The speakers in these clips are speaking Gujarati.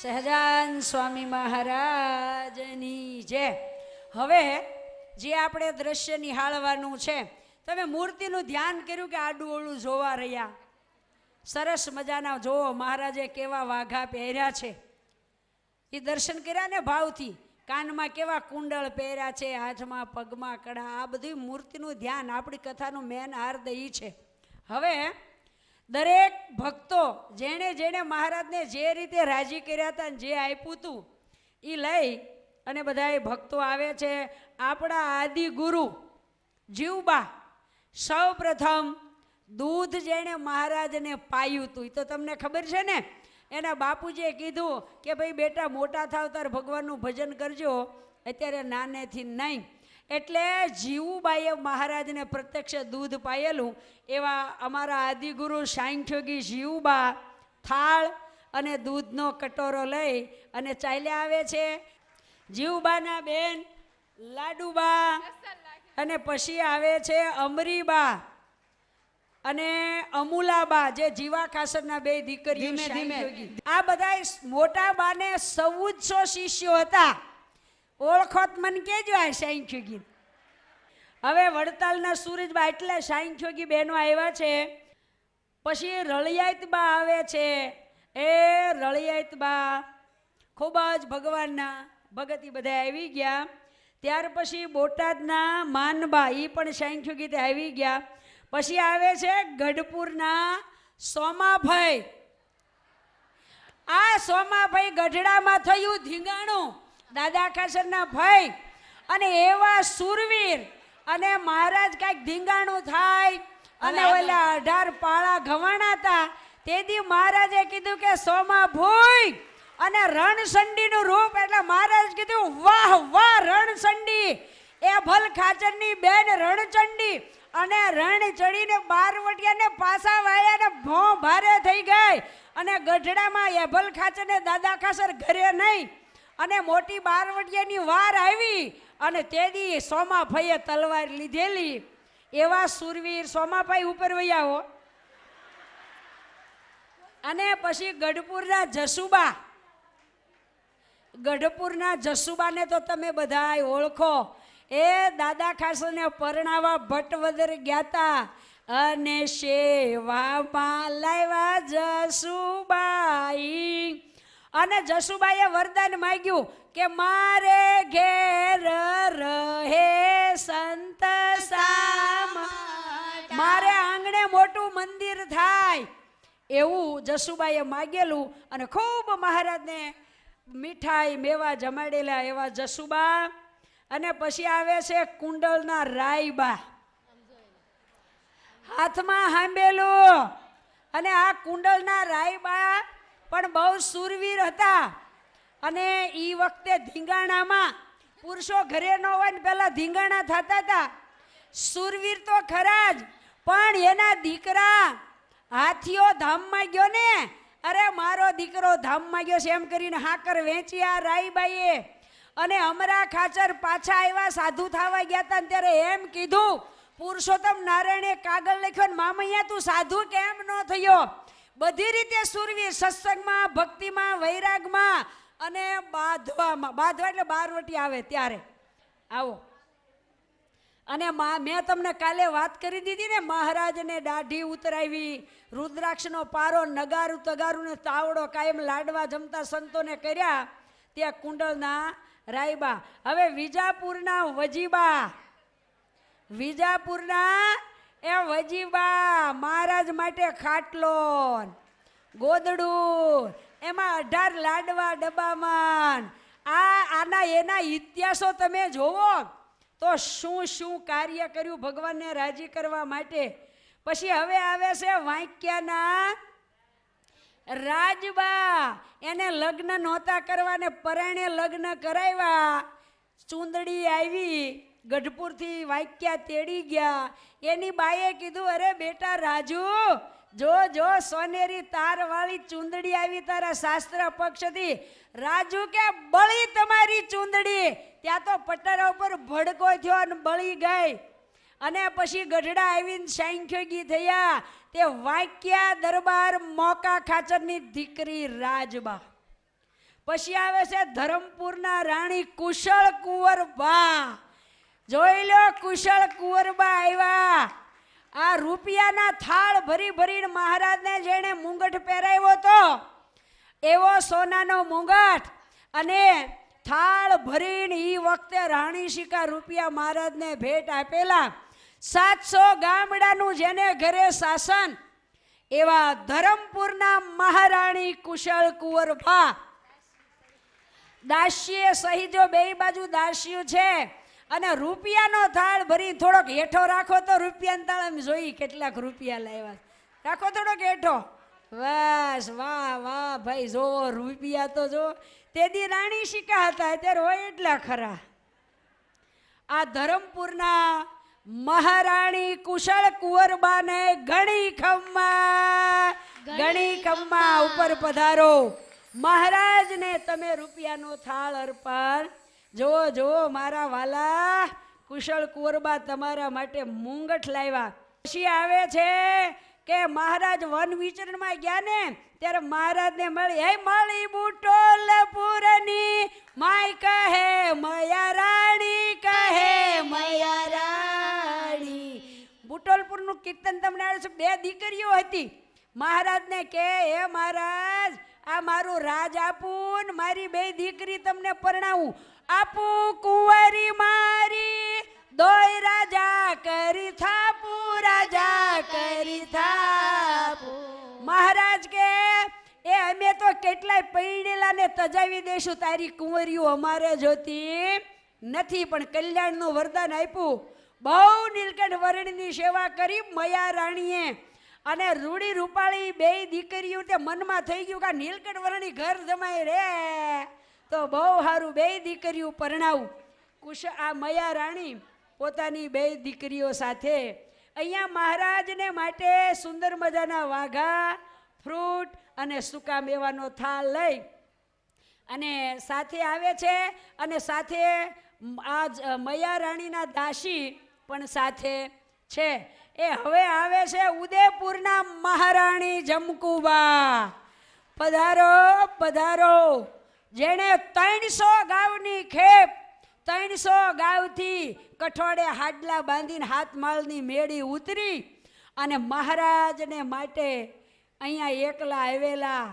સહજાન સ્વામી મહારાજની જય. હવે જે આપણે દ્રશ્ય નિહાળવાનું છે, તમે મૂર્તિનું ધ્યાન કર્યું કે આડું ઓળું જોવા રહ્યા? સરસ મજાના જોવો, મહારાજે કેવા વાઘા પહેર્યા છે એ દર્શન કર્યા ને ભાવથી. કાનમાં કેવા કુંડળ પહેર્યા છે, હાથમાં પગમાં કડા, આ બધી મૂર્તિનું ધ્યાન. આપણી કથાનું મેન હાર્દ એ છે. હવે દરેક ભક્તો જેણે જેણે મહારાજને જે રીતે રાજી કર્યા હતા ને જે આપ્યું હતું એ લઈ અને બધા ભક્તો આવે છે. આપણા આદિ ગુરુ જીવબા સૌ પ્રથમ દૂધ જેણે મહારાજને પાયું હતું એ તો તમને ખબર છે ને. એના બાપુજીએ કીધું કે ભાઈ બેટા મોટા થાવ તાર ભગવાનનું ભજન કરજો, અત્યારે નાનેથી નહીં. એટલે જીવુબાઈએ મહારાજને પ્રત્યક્ષ દૂધ પાયેલું. એવા અમારા આદિગુરુ સાંખ્યોગી જીવુબા થાળ અને દૂધનો કટોરો લઈ અને ચાલ્યા આવે છે. જીવુબાના બેન લાડુબા અને પછી આવે છે અમરીબા અને અમુલાબા, જે જીવા ખાસરના બે દીકરીઓ. આ બધા મોટા બાને 1400 શિષ્યો હતા. ઓળખોત મને કેજો આ સાંખ્યોગી. હવે વડતાલના સુરજબા એટલે સાંખ્યોગી બહેનો આવ્યા છે. પછી રળિયાતબા આવે છે. એ રળિયાતબા ખૂબ જ ભગવાનના ભગતી બધા આવી ગયા. ત્યાર પછી બોટાદના માનબા, એ પણ સાંખ્યોગી તે આવી ગયા. પછી આવે છે ગઢપુરના સોમાભાઈ. આ સોમાભાઈ ગઢડામાં થયું ધીંગાણું, દાદા ખાસરના ભાઈ. અને એવા સુરવીર, અને મહારાજ કાંઈક ધીંગાણું થાય અને ઓલા 18 પાળા ઘવાણા હતા. તેથી મહારાજે કીધું કે સોમાભાઈ, અને રણસંડીનું રૂપ. એટલે મહારાજ કીધું વાહ વાહ રણસંડી, એ ભલ ખાચરની બેન રણચંડી. અને રણ ચડીને બારવટિયાને પાછા વાળ્યા ને ભો ભારે થઈ ગઈ. અને ગઢડામાં એભલ ખાચર ને દાદા ખાસર ઘરે નહીં. અને મોટી બારવટિયાની વાર આવી અને તેદી સોમાભાઈએ તલવાર લીધેલી. એવા સુરવીર સોમાભાઈ ઉપર વયા હો. અને પછી ગઢપુરના જસુબા. ગઢપુરના જસુબાને તો તમે બધા ઓળખો. એ દાદા ખાસને પરણાવા ભટવદર ગયા તા અને સેવામાં લાવ્યા જસુબાઈ. અને જસુબાઈએ વરદાન માંગ્યું કે મારે ઘેર રહે સંત સામ, મારે આંગણે મોટું મંદિર થાય એવું જસુબાઈએ માગેલું. અને ખૂબ મહારાજને મીઠાઈ મેવા જમાડેલા એવા જસુબા. અને પછી આવે છે કુંડલના રાયબા, હાથમાં હાંબેલું. અને આ કુંડલના રાયબા પણ બહુ સુરવીર હતા. અને એ વખતે ધીંગાણામાં પુરુષો ઘરે ન હોય ને પેલા ધીંગાણા થતા હતા. સુરવીર તો ખરા જ, પણ એના દીકરા હાથીઓ ધામમાં ગયો ને, અરે મારો દીકરો ધામમાં ગયો છે એમ કરીને હાકર વેચી આ રાયબાઈએ. અને અમરા ખાચર પાછા આવ્યા, સાધુ થવા ગયા હતા. ત્યારે એમ કીધું પુરુષોત્તમ નારાયણે કાગળ લખ્યો ને મામૈયા તું સાધુ કેમ ન થયો? બધી રીતે સુરવીર, સત્સંગમાં, ભક્તિમાં, વૈરાગમાં અને બાંધવામાં. બાંધવા એટલે બારવટી આવે ત્યારે આવો. અને મેં તમને કાલે વાત કરી દીધી ને, મહારાજને દાઢી ઉતરાવી, રુદ્રાક્ષનો પારો, નગારું તગારું ને તાવડો કાયમ લાડવા જમતા સંતોને કર્યા. ત્યાં કુંડલના રાયબા. હવે વિજાપુરના વજીબા, વિજાપુરના એ વજીબા મહારાજ માટે ખાટલો ગોદડું, એમાં 18 લાડવા ડબ્બામાં. આના એના ઇતિહાસો તમે જોવો તો શું શું કાર્ય કર્યું ભગવાનને રાજી કરવા માટે. પછી હવે આવે છે વાંક્યાના રાજબા. એને લગ્ન નહોતા કરવા ને પરાણે લગ્ન કરાવ્યા. ચૂંદડી આવી, ગઢપુરથી વાક્યા તેડી ગયા. એની બાએ કીધું અરે બેટા રાજુ, જો જો સોનેરી તાર વાળી ચૂંદડી આવી તારા શાસ્ત્ર પક્ષથી. રાજુ કે બળી તમારી ચૂંદડી. ત્યાં તો પટારા ઉપર ભડકો થયો અને બળી ગઈ. અને પછી ગઢડા આવીને સાંખ્યોગી થયા. તે વાક્યા દરબાર મોકા ખાચરની દીકરી રાજબા. પછી આવે છે ધરમપુરના રાણી કુશળ કુંવરબા. જોઈ લો, કુશળ કુંવરબા આવ્યા. આ રૂપિયાના થાળ ભરી ભરીને મહારાજને જેણે મુંગટ પહેરાવ્યો તો એવો સોનાનો મુંગટ અને થાળ ભરીને એ વખતે રાણી શિકા રૂપિયા મહારાજને ભેટ આપેલા. 700 ગામડાનું જેને ઘરે શાસન એવા ધરમપુરના મહારાણી કુશળ કુંવરબા. દાસીએ સહીજો બે બાજુ દાસીઓ છે અને રૂપિયાનો થાળ ભરી થોડોક હેઠો રાખો તો રૂપિયાના તાળામાં જોઈ કેટલાક રૂપિયા લાવ્યા. રાખો થોડોક હેઠો. બસ, વાહ વાહ ભાઈ, જો રૂપિયા તો જો તેદી રાણી શિકા હતા, અત્યારે હોય એટલા ખરા. આ ધરમપુરના મહારાણી કુશળ કુંવરબાને ઘણી ખમ્મા ઉપર પધારો. મહારાજને તમે રૂપિયાનો થાળ અર્પણ. જો મારા વાલા કુશળ કુંવરબા તમારા માટે મુંગટ લાવ્યા. પછી આવે છે કે મહારાજ વન વિચરણમાં ગયા ને ત્યારે મહારાજને મળી. હે મળી બુટોલપુરની માય કહે મયા રાણી, કહે મયા રાણી. બુટોલપુરનું કીર્તન તમને આવે છે. 2 દીકરીઓ હતી. મહારાજને કે હે મહારાજ, આ મારું રાજ આપું, મારી 2 દીકરી તમને પરણાવું. આપું કુંવરી મારી, દોય રાજા કરી થાપું, રાજા કરી થાપું. મહારાજ કે એ અમે તો કેટલાય પૈણેલા ને તજાવી દેશું, તારી કુંવરીઓ અમારે જોતી નથી. પણ કલ્યાણનું વરદાન આપ્યું. બહુ નીલકંઠ વર્ણની સેવા કરી મયા રાણીએ. અને રૂડી રૂપાળી 2 દીકરીઓ તે મનમાં થઈ ગયું કે નીલકંઠ વર્ણી ઘર જમાય રે તો બહુ સારું 2 દીકરીઓ પરણાવું. આ મયા રાણી પોતાની 2 દીકરીઓ સાથે અહીંયા મહારાજને માટે સુંદર મજાના વાઘા, ફ્રૂટ અને સૂકા મેવાનો થાળ લઈ અને સાથે આવે છે. અને સાથે આ મયા રાણીના દાસી પણ સાથે છે. એ હવે આવે છે ઉદયપુરના મહારાણી જમકુબા. પધારો પધારો. જેણે 300 ગાવની ખેપ, 300 ગાવથી કઠોળે હાડલા બાંધીને હાથમાળની મેળી ઉતરી અને મહારાજને માટે અહીંયા એકલા આવેલા.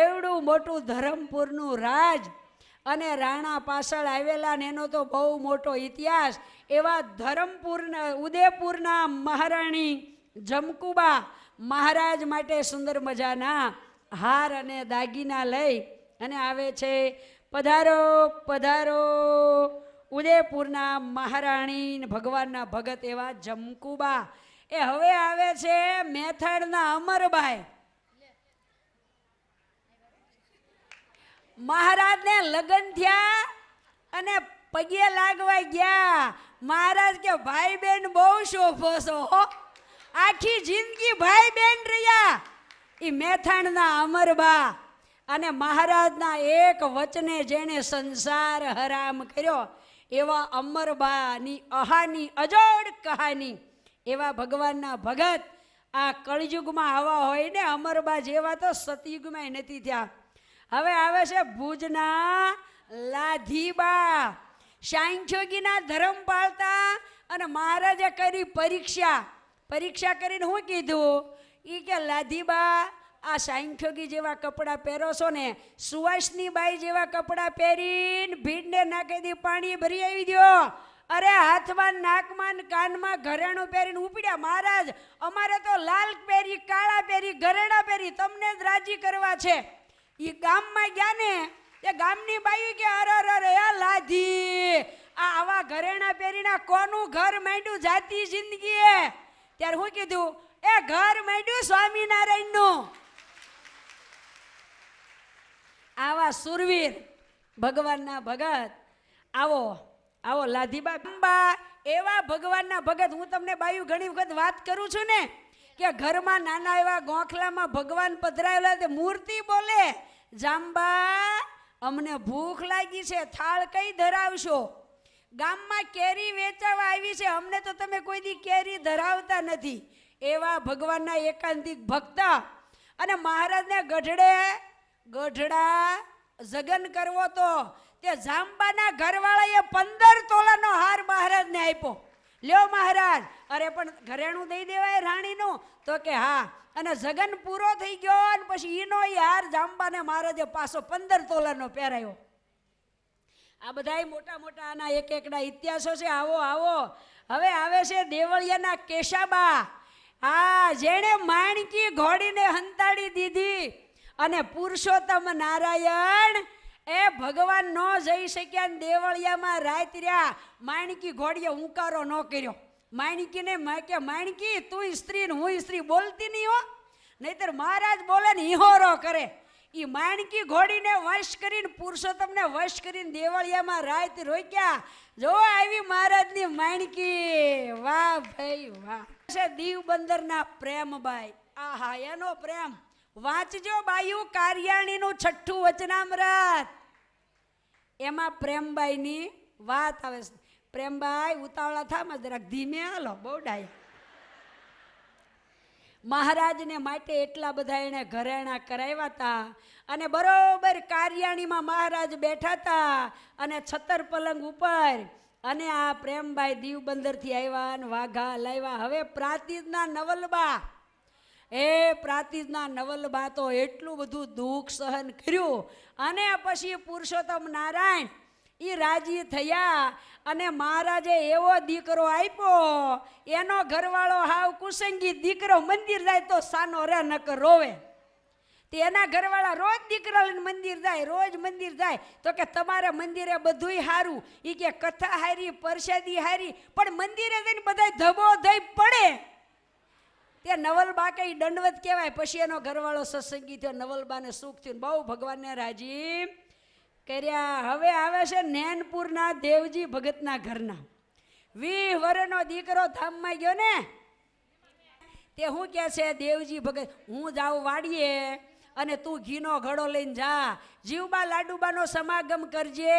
એવડું મોટું ધરમપુરનું રાજ અને રાણા પાછળ આવેલા ને એનો તો બહુ મોટો ઇતિહાસ. એવા ધરમપુરના ઉદયપુરના મહારાણી જમકુબા મહારાજ માટે સુંદર મજાના હાર અને દાગીના લઈ અને આવે છે. પધારો પધારો. ઉદયપુરના મહારાણી ભગવાનના ભગત એવા જમકુબા. એ હવે આવે છે મેથડના અમરબાઈ. મહારાજને લગ્ન થયા અને પગે લાગવા ગયા. મહારાજ કે ભાઈ બેન બહુ શોભો છો, આખી જિંદગી ભાઈ બેન રહ્યા. એ મેથાણના અમરબા અને મહારાજના એક વચને જેને સંસાર હરામ કર્યો એવા અમરબાની અહાની અજોડ કહાની એવા ભગવાનના ભગત. આ કળયુગમાં આવા હોય ને અમરબા જેવા તો સતયુગમાં નથી થયા. હવે આવે છે ભુજના લાધીબા. સાંખ્યોગીના ધર્મ પાળતા અને મહારાજે કરી પરીક્ષા કરીને શું કીધું એ કે લાધીબા આ સાંખ્યોગી જેવા કપડાં પહેરો છો ને, સુવાસની બાઈ જેવા કપડાં પહેરીને ભીડને નાખી દી પાણી ભરી આવી દો. અરે હાથમાં નાકમાં કાનમાં ઘરેણું પહેરીને ઉપડ્યા. મહારાજ અમારે તો લાલ પહેરી, કાળા પહેરી, ઘરેણા પહેરી તમને જ રાજી કરવા છે. એ ગામમાં ગયા ને તે ગામની બાઈ કે અરે લાધી આ આવા ઘરેણા પહેરીને કોનું ઘર માંડ્યું જાતી જિંદગી. ત્યારે હું કીધું એ ઘર માંડ્યું સ્વામિનારાયણનું. આવા સુરવીર ભગવાનના ભગત આવો આવો લાધીબા એવા ભગવાનના ભગત. હું તમને બાયું ઘણી વખત વાત કરું છું ને કે ઘરમાં નાના એવા ગોખલામાં ભગવાન પધરાયેલા તે મૂર્તિ બોલે, જાંબા અમને ભૂખ લાગી છે, થાળ કઈ ધરાવશો? ગામમાં કેરી વેચાવા આવી છે, અમને તો તમે કોઈ દી કેરી ધરાવતા નથી. એવા ભગવાનના એકાંતિક ભક્ત અને મહારાજને ગઢડા જગન કરવો તો તે જાંબાના ઘરવાળાએ 15 તોલાનો હાર મહારાજને આપ્યો. લ્યો મહારાજ. અરે પણ ઘરેણું દઈ દેવાય રાણીનું? તો કે હા. અને જગન પૂરો થઈ ગયો અને પછી ઈનો ઈ હાર જાંબાને મહારાજે પાછો 15 તોલાનો પહેરાયો. આ બધા મોટા મોટા આના એક એકના ઇતિહાસો છે. આવો આવો. હવે આવે છે દેવળિયાના કેશાબા. જેણે માણકી ઘોડીને હંતાડી દીધી અને પુરુષોત્તમ નારાયણ એ ભગવાન ન જઈ શક્યા ને દેવળિયામાં રાત રહ્યા. માણકી ઘોડીએ હુંકારો ન કર્યો. માણકીને કે માણકી તું સ્ત્રી ને હું સ્ત્રી બોલતી નહીં હો, નહીતર મહારાજ બોલે ને ઈહોરો કરે. ઈ માણકી ઘોડીને વશ કરીને પુરુષોત્તમને વશ કરીને દેવળિયામાં રાત રોક્યા. જો આવી મહારાજની માણકી. વાહ ભાઈ વાહ. દીવ બંદરના પ્રેમબાઈ. આહા એનો પ્રેમ વાંચજો બાયું. કાર્યાણીનું 6ઠું વચનામૃત. એમાં પ્રેમબાઈની વાત આવે છે. પ્રેમબાઈ ઉતાવળા થામાં જરાક ધીમે હાલો, બહુ ડાયા. મહારાજને માટે એટલા બધા એને ઘરેણા કરાવ્યા હતા. અને બરોબર કાર્યાણીમાં મહારાજ બેઠા હતા અને છતર પલંગ ઉપર. અને આ પ્રેમબાઈ દીવ બંદરથી આવ્યા અને વાઘા લાવ્યા. હવે પ્રાંતિજના નવલબા, પ્રાંતિજના નવલબા તો એટલું બધું દુઃખ સહન કર્યું. અને પછી પુરુષોત્તમ નારાયણ એ રાજી થયા અને મહારાજે એવો દીકરો આપ્યો. એનો ઘરવાળો હાવ કુસંગી દીકરો. મંદિર જાય તો સાનો રે નકર રોવે. તે એના ઘરવાળા રોજ દીકરા લઈને મંદિર જાય, રોજ મંદિર જાય. તો કે તમારે મંદિરે બધુંય સારું, એ કે કથા હારી, પ્રસાદી હારી, પણ મંદિરે જઈને બધા ધબો ધઈ પડે. તે નવલબા કઈ દંડવત કહેવાય. પછી એનો ઘરવાળો સત્સંગી થયો. નવલબાને સુખ થયું, બહુ ભગવાનને રાજી કર્યા. હવે આવે છે નૈનપુરના દેવજી ભગતના ઘરના. 20 વર્ષનો દીકરો ધામમાં ગયો ને, તે શું કહે છે દેવજી ભગત, હું જાઉં વાડીએ અને તું ઘીનો ઘડો લઈને જા. જીવબા લાડુબાનો સમાગમ કરજે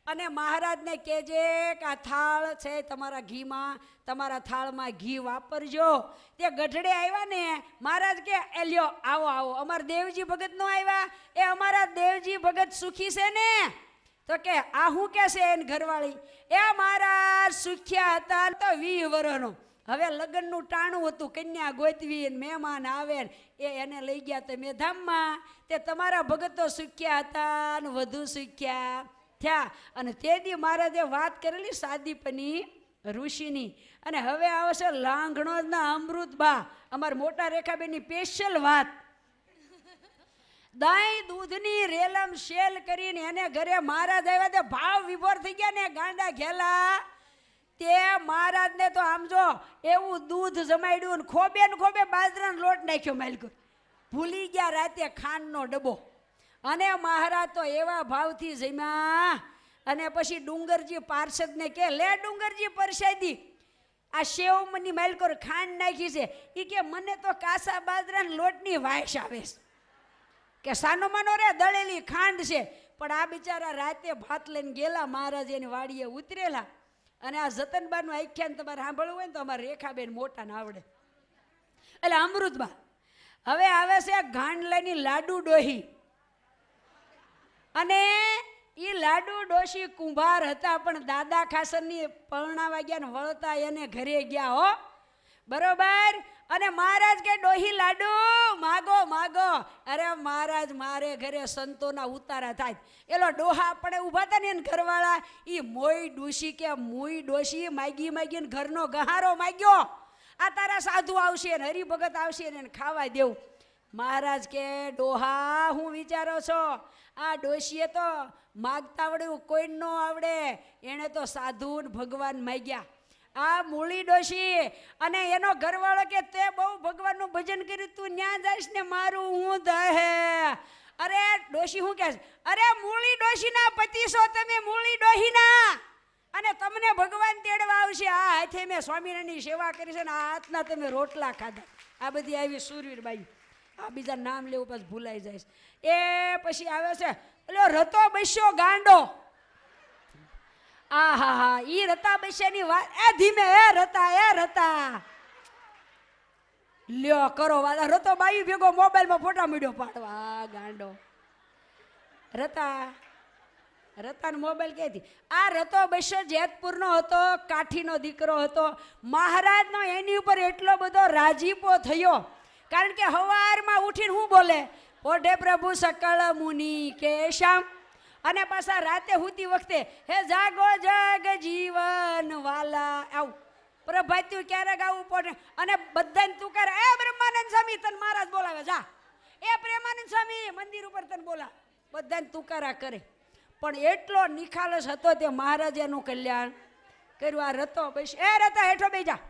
અને મહારાજને કહેજે કે આ થાળ છે તમારા ઘીમાં, તમારા થાળમાં ઘી વાપરજો. તે ગઢડે આવ્યા ને, મહારાજ કે એ લ્યો આવો આવો. અમારા દેવજી ભગત નો આવ્યા? એ અમારા દેવજી ભગત સુખી છે ને? તો કે આ શું કે છે એની ઘરવાળી? એ મહારાજ સુખ્યા હતા તો 20 વર્ષનો. હવે લગ્નનું ટાણું હતું, કન્યા ગોતવી, મહેમાન આવે એ એને લઈ ગયા તમે ધામમાં. તે તમારા ભગત તો સુખ્યા હતા ને વધુ સુખ્યા થયા. અને તે દી મહારાજે વાત કરેલી સાદીપની ઋષિની. અને હવે આવશે લાંઘણોના અમૃતબા, અમારા મોટા રેખાબેનની સ્પેશિયલ વાત. દહીં દૂધની રેલમ શેલ કરીને એને ઘરે મહારાજ આવ્યા. તે ભાવ વિભોર થઈ ગયા ને, ગાંડા ઘેલા. તે મહારાજને તો આમ જો એવું દૂધ જમાડ્યું ને ખોબે બાજરાનો લોટ નાખ્યો માલિકો. ભૂલી ગયા રાતે ખાંડનો ડબ્બો. અને મહારાજ તો એવા ભાવથી જમ્યા. અને પછી ડુંગરજી પાર્ષદને કે લે ડુંગરજી પરસાદી, આ સેવમની માલિકો ખાંડ નાખી છે. એ કે મને તો કાસા બાજરાના લોટની વાયસ આવે છે. કે સાનો માનો રે દળેલી ખાંડ છે. પણ આ બિચારા રાતે ભાત લઈને ગયેલા. મહારાજ એની વાડીએ ઉતરેલા. અને આ જતનબાનું આખ્યાન તમારે સાંભળવું હોય ને તો અમારે રેખાબેન મોટાને આવડે. એટલે અમૃતબા. હવે આવે છે ગાંડલાની લાડુ ડોહી. અને એ લાડુ ડોશી કુંભાર હતા, પણ દાદા ખાસરની પરણાવા ગયા ને વળતા એને ઘરે ગયા હો, બરોબર. અને મહારાજ કે ડોહી લાડુ માગો માગો. અરે મહારાજ મારે ઘરે સંતોના ઉતારા થાય. એલો ડોહા આપણે ઊભા હતા ને ઘરવાળા, એ મોઈ ડોશી કે મોઈ ડોશી માગી માગીને ઘરનો ગહારો માગ્યો. આ તારા સાધુ આવશે ને હરિભગત આવશે ને ખાવા દેવું. મહારાજ કે ડોહા હું વિચારો છો? આ ડોશીએ તો માગતા આવડ્યું કોઈ ન આવડે, એને તો સાધુ ભગવાન માગ્યા. આ મૂળી ડોશી અને એનો ઘરવાળો કે તે બહુ ભગવાનનું ભજન કર્યું, તું ન્યા જઈશ ને મારું હું દહે. અરે ડોશી શું કહે છે? અરે મૂળી ડોશીના પતિ છો તમે, મૂળી ડોહીના, અને તમને ભગવાન તેડવા આવશે. આ હાથે મેં સ્વામિનારાયણની સેવા કરી છે ને આ હાથના તમે રોટલા ખાધા. આ બધી આવી સુરવીર બાઈ. આ બીજા નામ લેવું પછી ભૂલાઈ જાય. એ પછી આવે છે પેલો રતો બસ્યો ગાંડો. આ હા હા, ઈ રતા બસ્યાની વાત. એ ધીમે, એ રતા લ્યો કરો વાત. રતો બાઈ ભેગો મોબાઈલમાં ફોટા મીડિયો પાડવા. ગાંડો રતાનો મોબાઈલ ક્યાંથી? આ રતો બસો જેતપુરનો હતો, કાઠીનો દીકરો હતો. મહારાજનો એની ઉપર એટલો બધો રાજીપો થયો, કારણ કે હવારમાં ઉઠીને શું બોલે? ઓઢે પ્રભુ સકળ મુનિ કેશામ. અને પાછા રાતે હુતી વખતે હે જાગો જગ જીવન વાલા, આવું પ્રભાત્યું ક્યારેક આવું પડે. અને બધાને તું કરે, એ બ્રહ્માનંદ સ્વામી તને મહારાજ બોલાવે, જા. એ પ્રેમાનંદ સ્વામી મંદિર ઉપર તને બોલા. બધાને તુકારા કરે. પણ એટલો નિખાલસ હતો તે મહારાજે એનું કલ્યાણ કર્યું. આ રતો બસ, એ રતા હેઠો બેસી જા.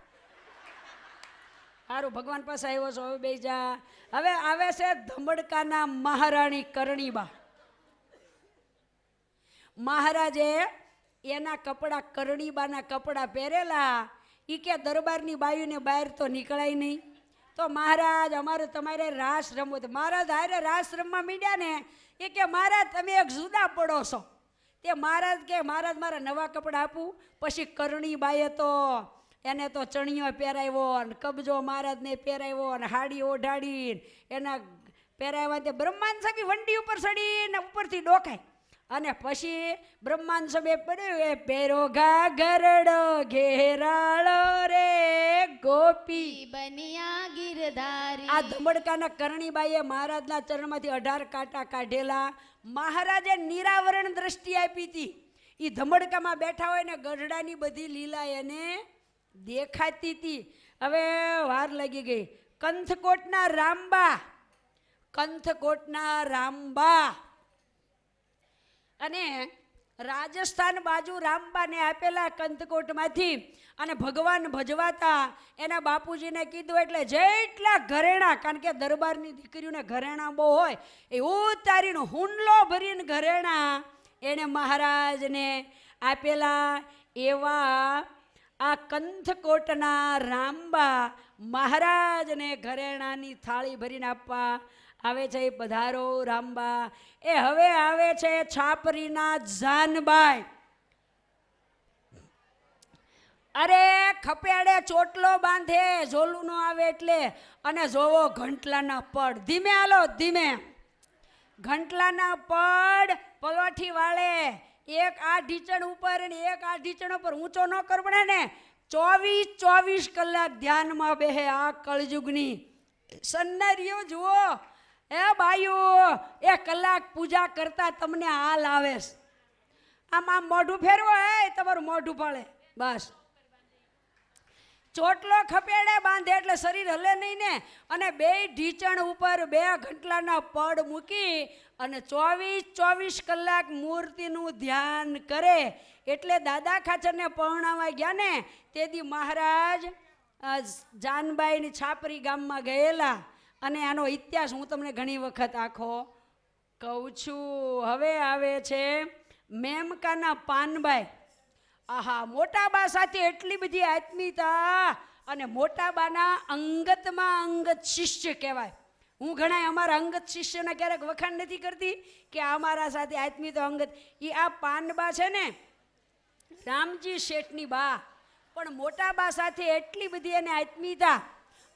સારું ભગવાન પાસે આવ્યો છો, હવે બેસી જા. હવે આવે છે ધમડકાના મહારાણી કરણીબા. મહારાજે એના કપડા, કરણીબાના કપડા પહેરેલા. ઈ કે દરબારની બાયુને બહાર તો નીકળાય નહીં. તો મહારાજ અમારે તમારે રાસ રમવો. તો મહારાજ હારે રાસ રમવા મીડ્યા ને, એ કે મહારાજ તમે એક જુદા પડો છો. તે મહારાજ કે મહારાજ મારા નવા કપડાં આપું. પછી કરણીબાએ તો એને તો ચણિયો પહેરાવ્યો, અને કબજો મહારાજને પહેરાવ્યો, અને હાડી ઓઢાડીને એના પહેરાવ્યા. તે બ્રહ્માંડ સભી વંડી ઉપર ચડીને ઉપરથી ડોકાય. અને પછી બ્રહ્માંડ સભે પડ્યું, એ પેરો ઘાઘરડો ઘેરાળો રે ગોપી બનિયા ગિરધારી. આ ધમડકાના કરણીબાઈએ મહારાજના ચરણમાંથી 18 કાંટા કાઢેલા. મહારાજે નિરાવરણ દ્રષ્ટિ આપી હતી. એ ધમડકામાં બેઠા હોય ને ગઢડાની બધી લીલા એને દેખાતી હતી. હવે વાર લાગી ગઈ. કંથકોટના રામબા અને રાજસ્થાન બાજુ રામબાને આપેલા કંથકોટમાંથી. અને ભગવાન ભજવાતા એના બાપુજીને કીધું એટલે જેટલા ઘરેણા, કારણ કે દરબારની દીકરીઓને ઘરેણા બહુ હોય, એ ઉતારીને હુંડલો ભરીને ઘરેણા એને મહારાજને આપેલા. એવા આ કંથકોટના રામબા મહારાજને ઘરેણાની થાળી ભરીને આપવા આવે છે. પધારો રામબા. એ હવે આવે છે છાપરીના જાનબાઈ. અરે ખપેડે ચોટલો બાંધે, ઝોલું નો આવે એટલે. અને જોવો ઘંટલાના પડ, ધીમે હાલો ધીમે. ઘંટલાના પડ પલોઠી વાળે, એક આ ઢીચણ ઉપર અને એક આ ઢીચણ ઉપર. ઊંચો ન કરવો ને. 24 કલાક ધ્યાનમાં બેહે. આ કળયુગની સન્નારીઓ જુઓ, એ બાયું, એ કલાક પૂજા કરતા તમને હાલ આવે. આમ મોઢું ફેરવો, એ તમારું મોઢું ફાળે બસ. ચોટલો ખપેડે બાંધે એટલે શરીર હલે નહીં ને. અને 2 ઢીચણ ઉપર 2 ઘંટલાના પડ મૂકી અને 24 કલાક મૂર્તિનું ધ્યાન કરે. એટલે દાદા ખાચરને પરણાવા ગયા ને તેથી મહારાજ જાનબાઈની છાપરી ગામમાં ગયેલા. અને આનો ઇતિહાસ હું તમને ઘણી વખત આખો કહું છું. હવે આવે છે મેમકાના પાનબાઈ. આહા, મોટાબા સાથે એટલી બધી આત્મીયતા. અને મોટાબાના અંગતમાં અંગત શિષ્ય કહેવાય. હું ઘણા અમારા અંગત શિષ્યોના ક્યારેક વખાણ નથી કરતી કે અમારા સાથે આત્મીયતા અંગત. એ આ પાનબા છે ને રામજી શેઠની બા, પણ મોટાબા સાથે એટલી બધી એને આત્મીયતા.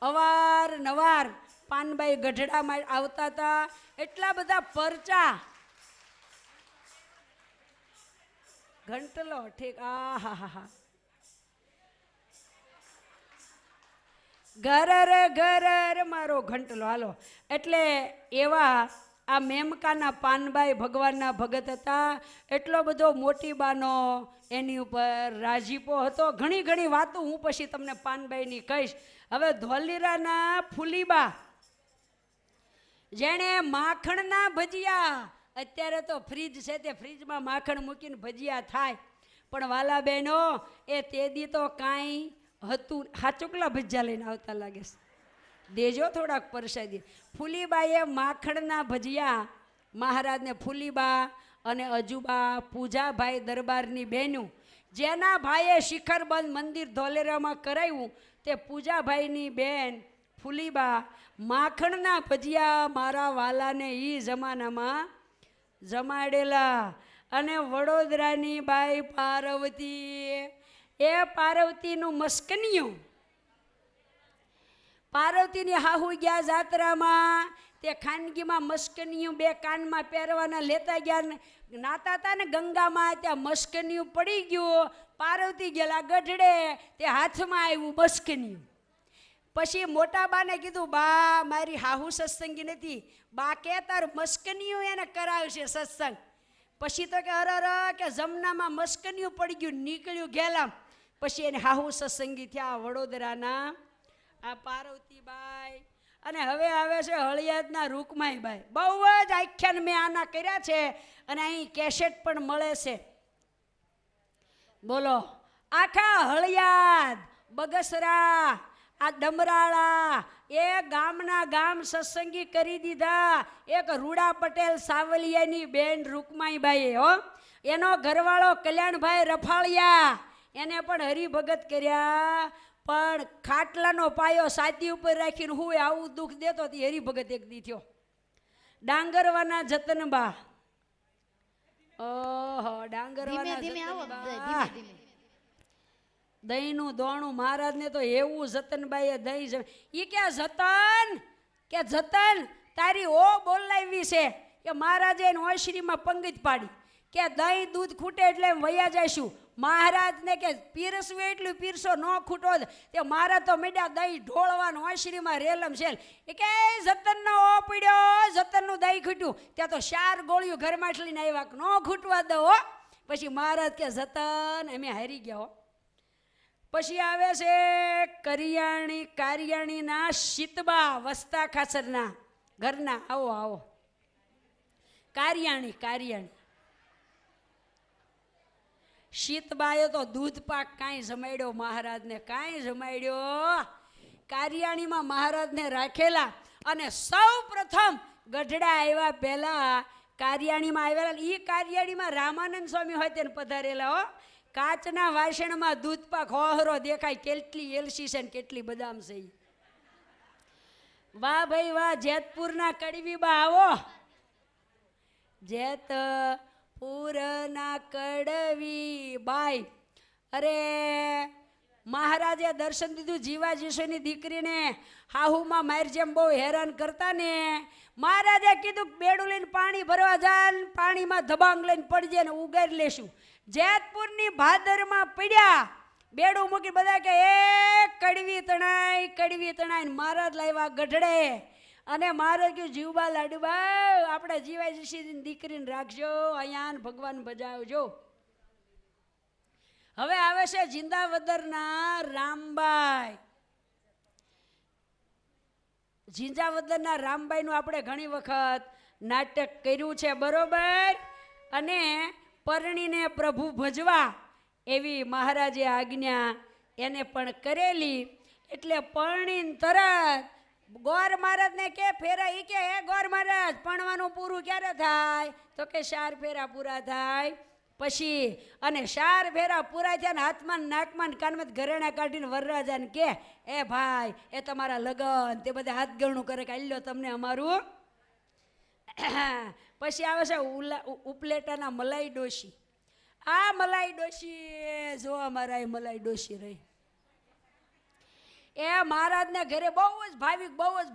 અવારનવાર પાનબાઈ ગઢડામાં આવતા હતા. એટલા બધા પરચા. ઘંટલો ઠીક. આ હા હા હા. ઘર મારો ઘંટલો હાલો. એટલે એવા આ મેમકાના પાનબાઈ ભગવાનના ભગત હતા. એટલો બધો મોટી બાનો એની ઉપર રાજીપો હતો. ઘણી વાતો હું પછી તમને પાનબાઈની કહીશ. હવે ધોલીરાના ફૂલીબા, જેણે માખણના ભજીયા, અત્યારે તો ફ્રીજ છે તે ફ્રીજમાં માખણ મૂકીને ભજીયા થાય. પણ વાલા બહેનો, એ તેદી તો કાંઈ હતું. હાચુકલા ભજીયા લઈને આવતા લાગે છે. દેજો થોડાક પરસાદી. ફૂલીબાએ માખણના ભજીયા મહારાજને, ફૂલીબા અને અજુબા, પૂજાભાઈ દરબારની બહેનું, જેના ભાઈએ શિખરબંધ મંદિર ધોલેરામાં કરાવ્યું તે પૂજાભાઈની બેન ફૂલીબા માખણના ભજીયા મારા વાલાને એ જમાનામાં જમાડેલા. અને વડોદરાની બાઈ પાર્વતી, એ પાર્વતીનું મસ્કનિયું. પાર્વતીની હાહુ ગયા જાત્રામાં, તે ખાનગીમાં મસ્કનિયું 2 કાનમાં પહેરવાના લેતા ગયા ને નાતા હતા ને ગંગામાં, ત્યાં મસ્કનિયું પડી ગયું. પાર્વતી ગયેલા ગઢડે, તે હાથમાં આવ્યું મસ્કનિયું. પછી મોટા બાને કીધું, બા મારી હાહુ સત્સંગી નથી, બા કે તારું મસ્કનિયું એને કરાવશે સત્સંગ. પછી તો કે અરર કે જમનામાં મસ્કનિયું પડી ગયું, નીકળ્યું ગેલા. પછી એને હાહુ સત્સંગી થયા વડોદરાના આ પાર્વતીબાઈ. અને હવે આવે છે હળિયાદના રૂકમાઈબાઈ. બહુ જ આખ્યાન મેં આના કર્યા છે અને અહીં કેસેટ પણ મળે છે. બોલો, આખા હળિયાદ, બગસરા, આ ડમરાળા એ ગામના ગામ સત્સંગી કરી દીધા. એક રૂડા પટેલ સાવલિયાની બેન રૂકમાઈબાઈ, હો, એનો ઘરવાળો કલ્યાણભાઈ રફાળિયા, એને પણ હરિભગત કર્યા. પણ ખાટલાનો પાયો સાદી ઉપર રાખીને હું આવું દુઃખ દેતો હતી. હરિભગત એક દી થયો. ડાંગરવાના જતનબા, ઓહો, ડાંગરવાના જતનબા, દહીંનું દોણું મહારાજને તો એવું જતનબાઈએ દહીં. ઈ કે જતન તારી ઓ બોલાવી છે કે મહારાજે એને ઓશરીમાં પંગત પાડી કે દહીં દૂધ ખૂટે એટલે વયા જઈશું. મહારાજને કે પીરસવે એટલું પીરસો ન ખૂટો. તે મહારાજ તો મીડ્યા દહીં ઢોળવાનું ઓશરીમાં રેલમ શેલ. એ કે જતનનો ઓ પીડ્યો, જતનનું દહીં ખૂટ્યું. ત્યાં તો 4 ગોળીઓ ઘરમાં લઈને આવ્યા, ન ખૂટવા દો. પછી મહારાજ કે જતન અમે હારી ગયા હો. પછી આવે છે કારિયાણીના શીતબા, વસ્તા ખાસરના ઘરના. આવો આવો, કારિયાણી શીતબાએ તો દૂધ પાક કાંઈ જમાડ્યો મહારાજને, કાંઈ જમાડ્યો. કારિયાણીમાં મહારાજને રાખેલા. અને સૌ પ્રથમ ગઢડા આવ્યા પહેલા કારિયાણીમાં આવેલા. એ કારિયાણીમાં રામાનંદ સ્વામી હોય તેને પધારેલા. હો, કાચના વાસણમાં દૂધ પાક હોહરો દેખાય. કેટલી એલસી છે ને કેટલી બદામ છે. વાહ ભાઈ વાહ, જેતપુરના કડવી બા આવો. જેતપુરના કડવી બાઈ. અરે મહારાજે દર્શન દીધું જીવાજીશોની દીકરીને. હાહુમાં માર જેમ બહુ હેરાન કરતા ને, મહારાજે કીધું બેડું લઈને પાણી ભરવા જાય, પાણીમાં ધબાંગ લઈને પડજે ને ઉગારી લેશું. જેતપુરની ભાદરમાં પડ્યા, બેડું મૂકી બધા કે એ કડવી તણાઈ. મહારાજ લાવ્યા ગઢડે. અને મહારાજ કહ્યું, જીવબા લાડુબા આપણે જીવાજીની દીકરીને રાખજો, અહીંયા ભગવાન ભજાવજો. હવે આવે છે જિંદાવદરના રામબાઈ. જિંજાવદરના રામબાઈનું આપણે ઘણી વખત નાટક કર્યું છે, બરોબર. અને પરણીને પ્રભુ ભજવા એવી મહારાજે આજ્ઞા એને પણ કરેલી. એટલે પરણીને તરત ગોર મહારાજને કે ફેરા. એ કે હે ગોર મહારાજ, પરણવાનું પૂરું ક્યારે થાય? તો કે 4 ફેરા પૂરા થાય પછી. અને 4 ફેરા પૂરા થયા ને હાથમાં નાકમાં કાનમાં ઘરેણા કાઢીને વરરાજાને કે એ ભાઈ એ તમારા લગન. તે બધા હાથ ગણું કરે કે લ્યો તમને અમારું. પછી આવે છે ઉપલેટાના મલાઈ ડોશી. આ મલાઈ ડોશી જો અમારા મલાઈ ડોશી રહી. એ મહારાજને ઘરે બહુ જ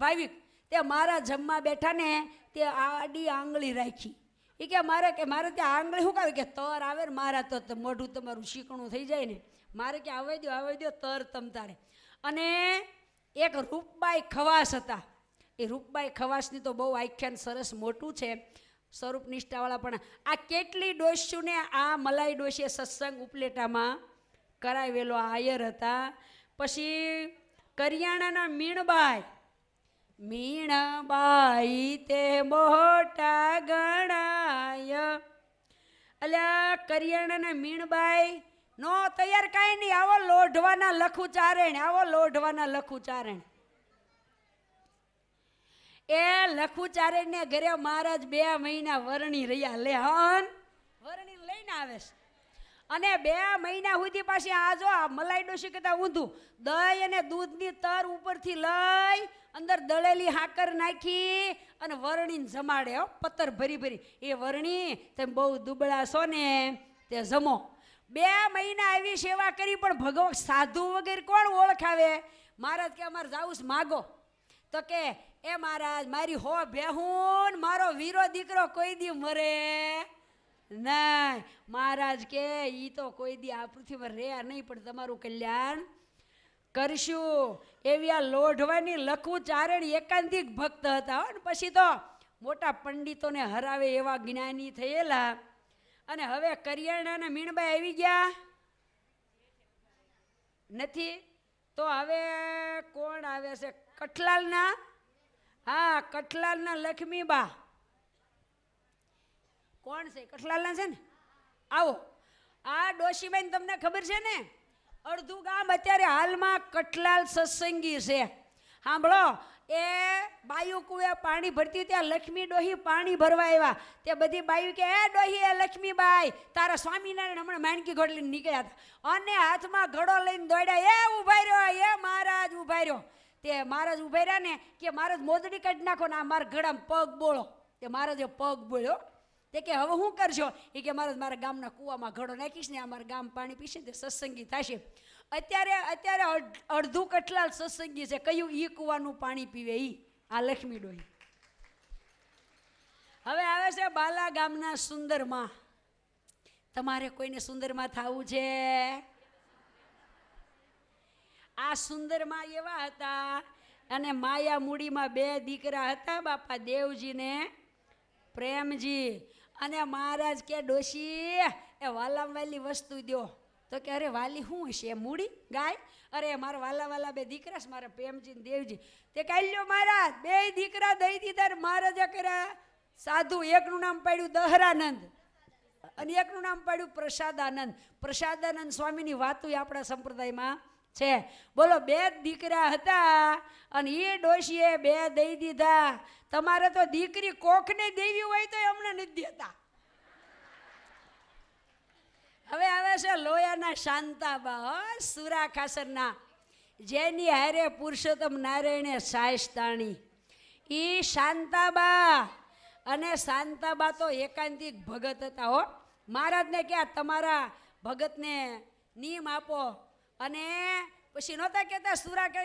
ભાવિક. તે મહારાજ જમવા બેઠા ને, તે આડી આંગળી રાખી. એ કે મારે ત્યાં આંગળી શું કાવે? કે તર આવે ને મહારાજ તો મોઢું તમારું શીકણું થઈ જાય ને. મારે કે આવે દો તર તમ તારે. અને એક રૂપબાઈ ખવાસ હતા. એ રૂપબાઈ ખવાસની તો બહુ આખ્યાન સરસ મોટું છે, સ્વરૂપ નિષ્ઠાવાળા. પણ આ કેટલી ડોશીને આ મલાઈ ડોશીએ સત્સંગ ઉપલેટામાં કરાવેલો. આ આયર હતા. પછી કરિયાણાના મીણબાઈ તે મોટા ગણાય. અલ્યા કરિયાણાના મીણબાઈ નો તૈયાર કાંઈ નહીં. આવો લોઢવાના લખું ચારણ. એ લખું ચારણ ને ઘરે મહારાજ 2 મહિના વરણી રહ્યા. વરણી લઈને આવે છે. અને 2 મહિના સુધી પાછી આ જો આ મલાઈ ડોશી કરતા ઊંધું દહીં અને દૂધની તર ઉપરથી લઈ અંદર દળેલી હાકર નાખી અને વરણીને જમાડે. પત્તર ભરી. એ વરણી તમે બહુ દુબળા છો ને, તે જમો. 2 મહિના આવી સેવા કરી, પણ ભગવાન સાધુ વગેરે કોણ ઓળખાવે? મહારાજ કે અમારે જાવું માગો. તો કે એ મહારાજ મારી હો બેહુન મારો વીરો દીકરો કોઈ દી મરે નહીં. મહારાજ કે ઈ તો કોઈ દી આ પૃથ્વી પર રે નહીં, પણ તમારું કલ્યાણ કરશું. એવી આ લોઢવાની લખું ચારણ એકાંતિક ભક્ત હતા હો. પછી તો મોટા પંડિતોને હરાવે એવા જ્ઞાની થયેલા. અને હવે કરિયાણાના મીણબાઈ આવી ગયા નથી, તો હવે કોણ આવે છે? કઠલાલના, હા કઠલાલના લક્ષ્મીબા. કોણ છે? કઠલાલના છે ને. આવો આ ડોશીબાઈ તમને ખબર છે ને, અડધું ગામ અત્યારે હાલમાં કઠલાલ સત્સંગી છે. સાંભળો, એ બાયુ કુએ પાણી ભરતી ત્યાં લક્ષ્મી ડોહી પાણી ભરવા આવ્યા. તે બધી બાયુ કે એ ડોહી એ લક્ષ્મીબાઈ તારા સ્વામિનારાયણ હમણાં માણકી ઘોડ લઈને નીકળ્યા હતા અને હાથમાં ઘડો લઈને દોડ્યા. એ ઉભા રહ્યો, એ મહારાજ ઉભા રહ્યો. તે મહારાજ ઉભા રહ્યા ને કે મહારાજ મોદડી કાઢી નાખો ને આ મારા ઘડામાં પગ બોળો. તે મહારાજે પગ બોલ્યો. તે કે હવે શું કરશો? એ કે મહારાજ મારા ગામના કૂવામાં ઘડો નાખીશ ને અમારા ગામ પાણી પીશે તે સત્સંગી થશે. અત્યારે અડધું કઠલાલ સત્સંગી છે. કયું? ઈ કૂવાનું પાણી પીવે ઈ આ લક્ષ્મી ડોહી. હવે આવે છે બાલા ગામના સુંદરમાં. તમારે કોઈને સુંદરમાં થવું છે? આ સુંદરમાં એવા હતા અને માયા મૂડીમાં 2 દીકરા હતા, બાપા દેવજી ને પ્રેમજી. અને મહારાજ કે ડોશી એ વાલામ વાલી વસ્તુ દો. તો કે અરે વાલી શું હશે? મૂડી ગાય? અરે મારા વાલા વાલા 2 દીકરા છે, મારા પ્રેમજી ને દેવજી. તે કાઈ લ્યો મહારાજ 2 દીકરા દઈ દીધા. મહારાજે કર્યા સાધુ. એકનું નામ પાડ્યું દહરાનંદ અને એકનું નામ પાડ્યું પ્રસાદાનંદ. પ્રસાદાનંદ સ્વામીની વાતું આપણા સંપ્રદાયમાં છે. બોલો 2 દીકરા હતા અને એ ડોશીએ 2 દઈ દીધા. તમારે તો દીકરી કોખને દેવી હોય તો અમને નથી દેતા. હવે આવે છે લોયાના શાંતાબા, સુરા ખાસરના, જેની હારે પુરુષોત્તમ નારાયણે સાયસ તાણી. ઈ શાંતાબા. અને શાંતાબા તો એકાંતિક ભગત હતા હો. મહારાજને ક્યાં તમારા ભગતને નિયમ આપો. અને પછી નહોતા કહેતા સુરા કે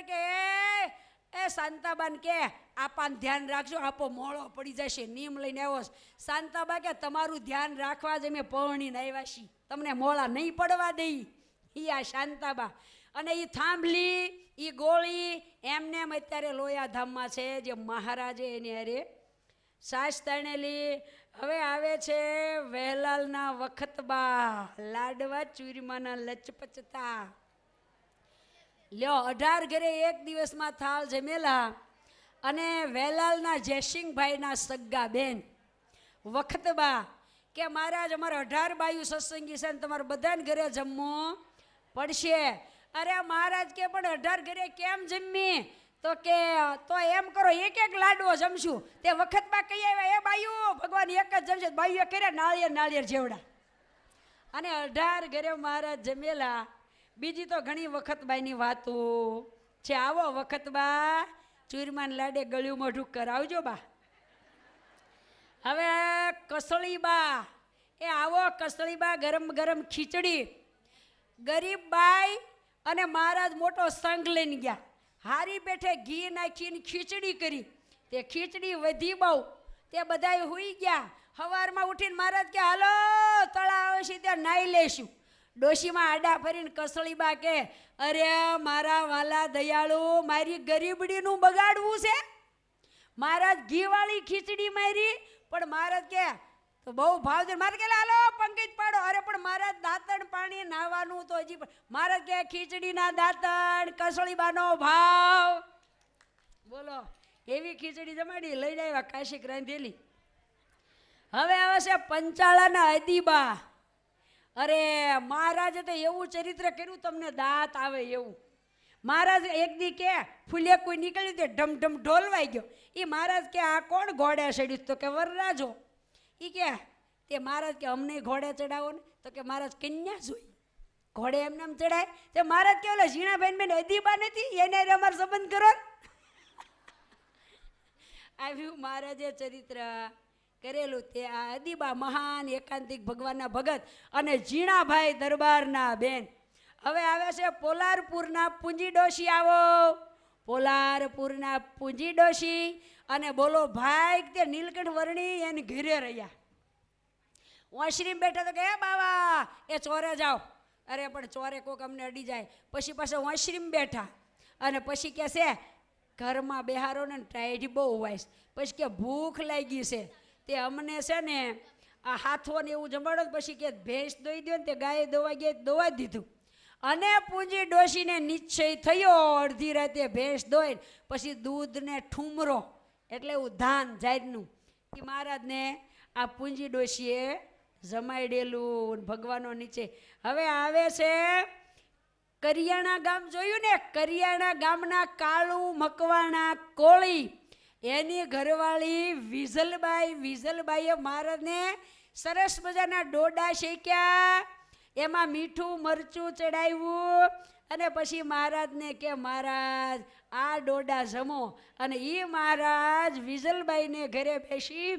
એ શાંતાબાન કે આપાને ધ્યાન રાખજો, આપો મોળો પડી જશે. નિયમ લઈને આવ્યો. શાંતાબા કે તમારું ધ્યાન રાખવા જ અમે પૌણીને આવ્યા છીએ, તમને મોળા નહીં પડવા દઈ. ઈ આ શાંતાબા. અને એ થાંભલી, એ ગોળી એમને એમ અત્યારે લોયાધામમાં છે, જે મહારાજે એની હારે સાસ તાણેલી. હવે આવે છે વહેલાલના વખતબા, લાડવા ચૂરમાના લચપચતા. લ્યો 18 ઘરે એક દિવસમાં થાળ જમેલા. અને વહેલાલના જયસિંહભાઈના સગ્ગા બેન વખતબા કે મહારાજ અમારે 18 બાયું સત્સંગી છે ને તમારે બધાને ઘરે જમવું પડશે. અરે મહારાજ કે પણ 18 ઘરે કેમ જમી? તો કે તો એમ કરો એક લાડવો જમશું. તે વખતમાં કહી આવ્યા એ બાયું ભગવાન એક જ જમશે. બાયુએ કર્યા નાળિયેર જેવડા. અને 18 ઘરે મહારાજ જમેલા. બીજી તો ઘણી વખતબાઈની વાતો છે. આવો વખતબા, ચૂરમાન લાડે ગળ્યું મોઢું કરાવજો બા. હવે કસળીબા, એ આવો કસળીબા, ગરમ ગરમ ખીચડી. ગરીબ બાઈ અને મહારાજ મોટો સંઘ લઈને ગયા. હારી પેઠે ઘી નાખીને ખીચડી કરી. તે ખીચડી વધી બહુ. તે બધાય હુઈ ગયા. સવારમાં ઉઠીને મહારાજ કે હાલો તળાવ છે ત્યાં નાહી લેશું. ડોશીમાં આડા ફરીને કસળીબા કે અરે મારા વાલા દયાળુ, મારી ગરીબડીનું બગાડવું છે? મહારાજ ઘીવાળી ખીચડી મારી. પણ મહારાજ કે તો બહુ ભાવ છે. મારે કે હાલો પંકજ પાડો. અરે પણ મહારાજ દાંતણ પાણી નાવાનું તો હજી. મહારાજ કે ખીચડીના દાંતણ, કસળીબાનો ભાવ. બોલો એવી ખીચડી જમાડી લઈને આવ્યા, કાશીક રાંધેલી. હવે આવે છે પંચાળાના અદીબા. અરે મહારાજે તો એવું ચરિત્ર કર્યું તમને દાંત આવે એવું. મહારાજ એક દી કે ફૂલે કોઈ નીકળ્યું તે ઢમઢમ ઢોલવાઈ ગયો. એ મહારાજ કે આ કોણ ઘોડે ચડ્યું? તો કે વરરાજો. એ કે તે મહારાજ કે અમને ઘોડે ચડાવો ને? તો કે મહારાજ કન્યા જોઈ ઘોડે એમને એમ ચડાય. તે મહારાજ કે ઓલા ઝીણાભાઈ બેન અદીબા નથી એને અમારો સંબંધ કરો. આવ્યું મહારાજે ચરિત્ર કરેલું. તે આ અદીબા મહાન એકાંતિક ભગવાનના ભગત અને ઝીણાભાઈ દરબારના બેન. હવે આવે છે પોલારપુરના પૂંજી ડોશી. આવો પોલારપુરના પૂંજી ડોશી અને બોલો ભાઈ તે નીલકંઠ વર્ણી એને ઘેરે રહ્યા. ઓશરીમ બેઠા તો કે એ બાવા એ ચોરે જાઓ. અરે પણ ચોરે કોક અમને અડી જાય. પછી પાછા ઓશરીમ બેઠા અને પછી કે છે ઘરમાં બેહારો ને ટાઈડ બહુ વાઈશ. પછી કે ભૂખ લાગી છે તે અમને છે ને આ હાથો ને એવું જમાડો. પછી કે ભેંસ દોઈ દો ને તે ગાય દોવા ગયા દોવા દીધું. અને પૂંજી ડોશીને નિશ્ચય થયો અડધી રાતે ભેંસ દોઈ પછી દૂધ ને ઠુમરો એટલે એવું ધાન જાતનું એ મહારાજને આ પૂંજી ડોશીએ જમાડેલું. ભગવાનો નીચે હવે આવે છે કરિયાણા ગામ. જોયું ને કરિયાણા ગામના કાળુ મકવાણા કોળી એની ઘરવાળી વિઝલબાઈએ મહારાજને સરસ મજાના ડોડા શેક્યા. એમાં મીઠું મરચું ચડાવ્યું અને પછી મહારાજને કે મહારાજ આ ડોડા જમો. અને એ મહારાજ વિઝલબાઈને ઘરે બેસી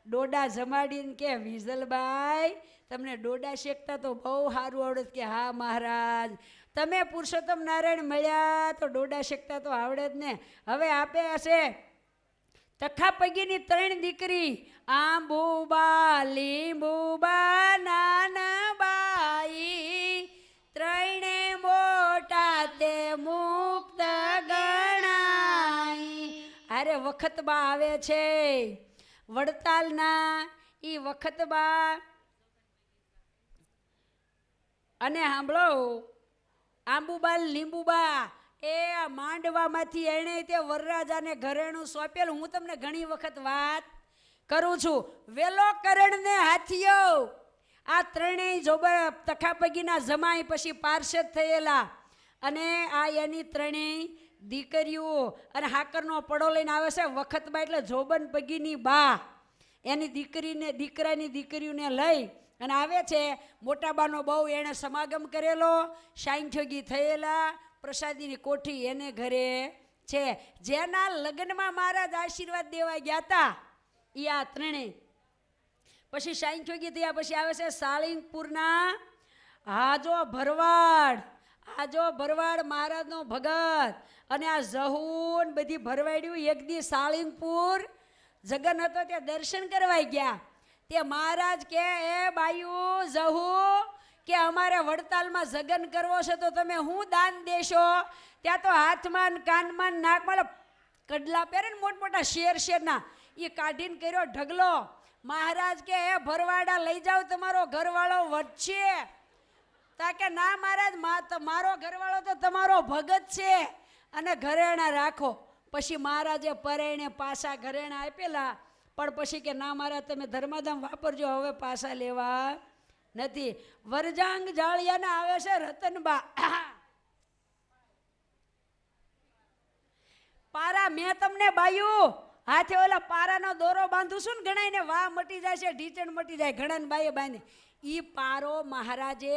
ડોડા જમાડીને કે વિઝલબાઈ તમને ડોડા શેકતા તો બહુ સારું આવડે. કે હા મહારાજ તમે પુરુષોત્તમ નારાયણ મળ્યા તો ડોડા શેકતા તો આવડે જ ને. હવે આપે હશે તખા પગીની 3 દીકરી આંબુબા લીંબુબા નાનબાઈ ત્રણે મોટા તે મુક્ત ગણાય. અરે વખતબા આવે છે વડતાલના ઈ વખતબા. અને સાંભળો આંબુબા લીંબુબા એ માંડવામાંથી એણે તે વરરાજાને ઘરેણું સોંપેલું. હું તમને ઘણી વખત વાત કરું છું. વેલો કરણને હાથીયો આ ત્રણેય જોબા તખાપગીના જમાઈ પછી પાર્ષદ થયેલા. અને આ એની ત્રણેય દીકરીઓ અને હાકરનો પડો લઈને આવે છે વખતબા એટલે જોબન પગીની બા. એની દીકરાની દીકરીઓને લઈ અને આવે છે. મોટા બાનો બહુ એણે સમાગમ કરેલો. સાંઠ્યોગી થયેલા પ્રસાદીની કોઠી એને ઘરે છે. જેના લગ્નમાં મહારાજ આશીર્વાદ દેવા ગયા હતા એ આ ત્રણેય. પછી સાંઠ્યોગી થયા પછી આવે છે સાળીંગપુરના હાજો ભરવાડ મહારાજનો ભગત. અને આ જહુન બધી ભરવાડ્યું. એક દી સાળીંગપુર જગન હતો તે દર્શન કરવા ગયા. તે મહારાજ કે એ બાયુ જહુ કે અમારે વડતાલમાં જગન કરવો છે તો તમે શું દાન દેશો. ત્યાં તો હાથમાં કાનમાં નાકમાં કડલા પહેરે ને મોટા શેરના એ કાઢીને કર્યો ઢગલો. મહારાજ કે એ ભરવાડા લઈ જાઓ તમારો ઘરવાળો વધશે. તા કે ના મહારાજ મારો ઘરવાળો તો તમારો ભગત છે અને ઘરેણા રાખો. પછી મહારાજે પરાયણે પાછા ઘરેણા આપેલા. પણ પછી કે ના મહારાજ તમે ધર્માધામ વાપરજો હવે પાછા લેવા નથી. વરજાંગ જાળિયાના આવે છે રતનબા. પારા મેં તમને બાયું હાથે ઓલા પારાનો દોરો બાંધું છું ને ઘણા ને વાહ મટી જાય છે ઢીચણ મટી જાય ઘણા ને બાઈએ બાંધે. ઈ પારો મહારાજે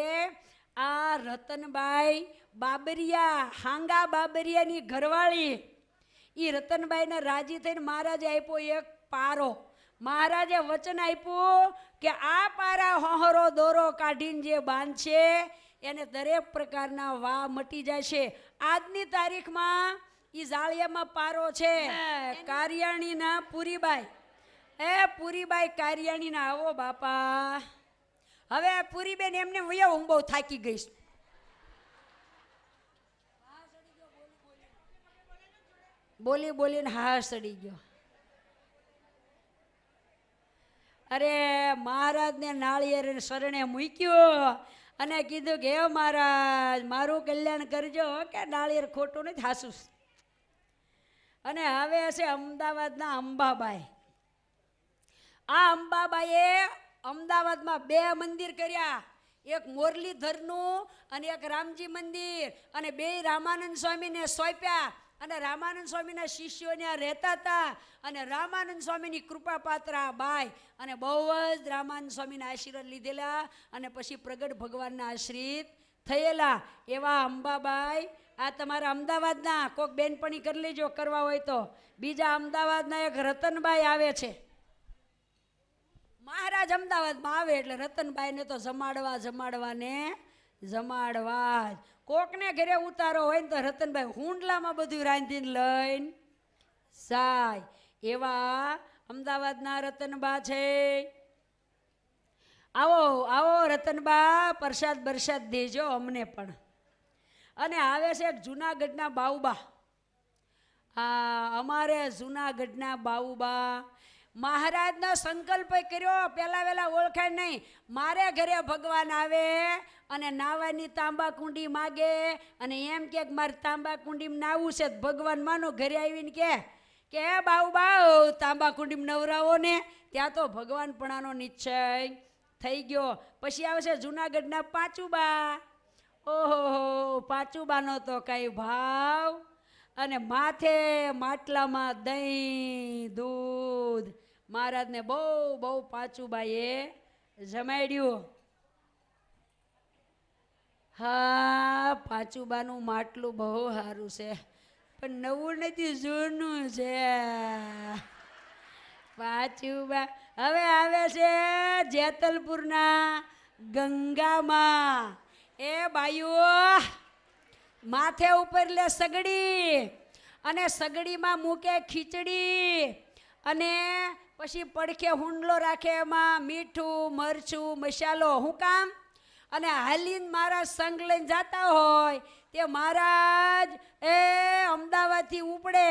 આ રતનબાઈ બાબરિયા હાંગા બાબરિયાની ઘરવાળી ઈ રતનબાઈને રાજી થઈને મહારાજે આપ્યો એક પારો. મહારાજે વચન આપ્યું કે આ પારા હોહરો દોરો કાઢીને જે બાંધશે એને દરેક પ્રકારના વાહ મટી જાય છે. આજની તારીખમાં ઈ જાળિયામાં પારો છે કારિયાણીના પુરીબાઈ. એ પુરીબાઈ કારિયાણીના આવો બાપા. હવે પુરીબેન એમને વયો હું બહુ થાકી ગઈશ. બોલીને હા સડી ગયો. અરે મહારાજને નાળિયેર શરણે મૂક્યો અને કીધું કે હે મહારાજ મારું કલ્યાણ કરજો કે નાળિયેર ખોટું નથી હાસું. અને હવે છે અમદાવાદના અંબાબાઈ. આ અંબાબાઈએ અમદાવાદમાં 2 મંદિર કર્યા. એક મોરલીધરનું અને એક રામજી મંદિર. અને 2 રામાનંદ સ્વામીને સોંપ્યા. અને રામાનંદ સ્વામીના શિષ્યો ત્યાં રહેતા હતા. અને રામાનંદ સ્વામીની કૃપા પાત્ર આ બાઈ. અને બહુ જ રામાનંદ સ્વામીના આશીર્વાદ લીધેલા અને પછી પ્રગટ ભગવાનના આશ્રિત થયેલા એવા અંબાબાઈ. આ તમારા અમદાવાદના કોઈક બેનપણી કરી લેજો કરવા હોય તો. બીજા અમદાવાદના એક રતનબાઈ આવે છે. મહારાજ અમદાવાદમાં આવે એટલે રતનબાઈને તો જમાડવા જ. કોકને ઘરે ઉતારો હોય ને તો રતનભાઈ હુંડલામાં બધું રાંધીને લઈને જાય. એવા અમદાવાદના રતનબા છે. આવો આવો રતનબા, પ્રસાદ બરસાદ દેજો અમને પણ. અને આવે છે જુનાગઢના બાઉબા. અમારે જુનાગઢના બાઉબા મહારાજનો સંકલ્પ કર્યો, પેલા વેલા ઓળખાય નહીં. મારે ઘરે ભગવાન આવે અને નાવાની તાંબા કુંડી માગે અને એમ કે મારે તાંબા કુંડીમાં નાવું છે. ભગવાન માનો ઘરે આવીને કે બાઉબા તાંબા કુંડીમાં નવરાવો ને. ત્યાં તો ભગવાનપણાનો નિશ્ચય થઈ ગયો. પછી આવે છે જુનાગઢના પાંચુબા. ઓહો, પાંચુબાનો તો કઈ ભાવ. અને માથે માટલામાં દહીં દૂધ મહારાજને બહુ બહુ પાંચુબાએ જમાડ્યું. હા, પાંચુબાનું માટલું બહુ સારું છે, પણ નવું નથી, જૂનું છે પાંચુબા. હવે આવે છે જેતલપુરના ગંગામાં. એ બાયું માથે ઉપર લે સગડી અને સગડીમાં મૂકે ખીચડી અને પછી પડખે હુંડલો રાખે, એમાં મીઠું મરચું મસાલો. શું કામ? અને હાલીને મારા સંગ લઈને જતા હોય તે મહારાજ અમદાવાદથી ઉપડે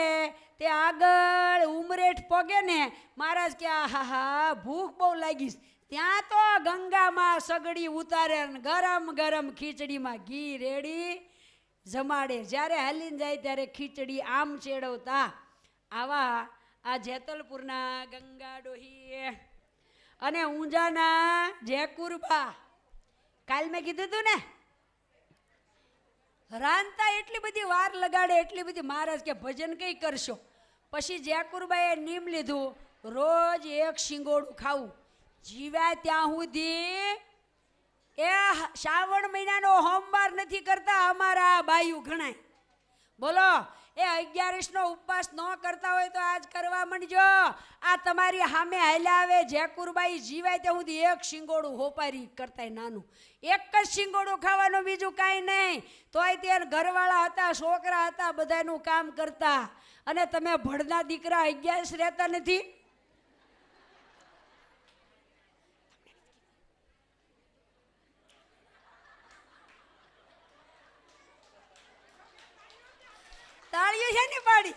તે આગળ ઉમરેઠ પગે ને મહારાજ કે આહા ભૂખ બહુ લાગીશ. ત્યાં તો ગંગામાં સગડી ઉતારે ને ગરમ ગરમ ખીચડીમાં ઘી રેડી જમાડે. જ્યારે હાલીને જાય ત્યારે ખીચડી આમ ચેડવતા. આવા આ જેતલપુરના ગંગા ડોહી અને ઊંઝાના જેકુરબા. કાલ મેં કીધું તું ને રાંધતા એટલી બધી વાર લગાડે, એટલી બધી. મહારાજ કે ભજન કઈ કરશો? પછી જેકુરબાએ નિયમ લીધું, રોજ એક શિંગોડું ખાવું. જીવ્યા ત્યાં સુધી એ શ્રાવણ મહિનાનો હોમવાર નથી કરતા અમારા બાયુ ગણાય. બોલો, એ 11નો ઉપવાસ ન કરતા હોય તો આજ કરવા માંડજો. આ તમારી સામે હાલ્યા આવે જેકુરબાઈ જીવાય ત્યાં સુધી એક શિંગોડું હોપારી કરતા નાનું. એક જ શિંગોડું ખાવાનું, બીજું કાંઈ નહીં. તોય તે ઘરવાળા હતા, છોકરા હતા, બધાનું કામ કરતા. અને તમે ભણના દીકરા 11 રહેતા નથી. તાળીઓ છે ને પાડી.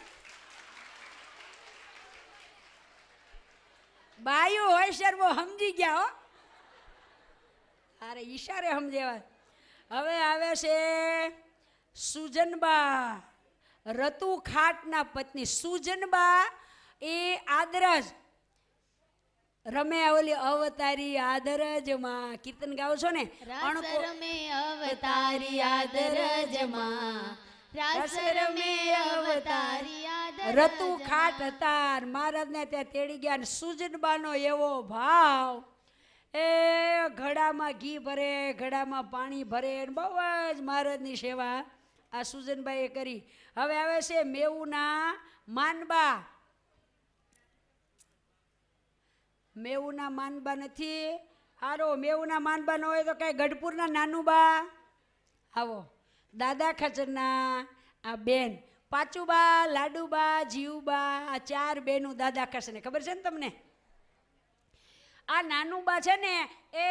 બાયુ હોય સર બહુ સમજી ગયા હો. અરે ઈશારે સમજેવા. હવે આવે છે સુજનબા, રતુ ખાટના પત્ની. સુજનબા એ આદરજ રમે ઓલી અવતારી આદરજમાં કીર્તન ગાવ છો ને. રમે અવતારી આદરજમાં, રતુ ખાટ હતા. મહારાજને ત્યાં તેડી ગયા ને સુજનબાનો એવો ભાવ. એ ઘડામાં ઘી ભરે, ઘડામાં પાણી ભરે, બહુ જ મહારાજની સેવા આ સુજનબાઈએ કરી. હવે આવે છે મેવુના માનબા. મેવુના માનબા નથી. હારો મેવુના માનબા ન હોય તો કઈ ગઢપુરના નાનુબા. આવો દાદા ખાચરના આ બેન પાચુબા, લાડુબા, જીવબા, આ 4 બેનું દાદા ખાચરને ખબર છે ને તમને. આ નાનુબા છે ને એ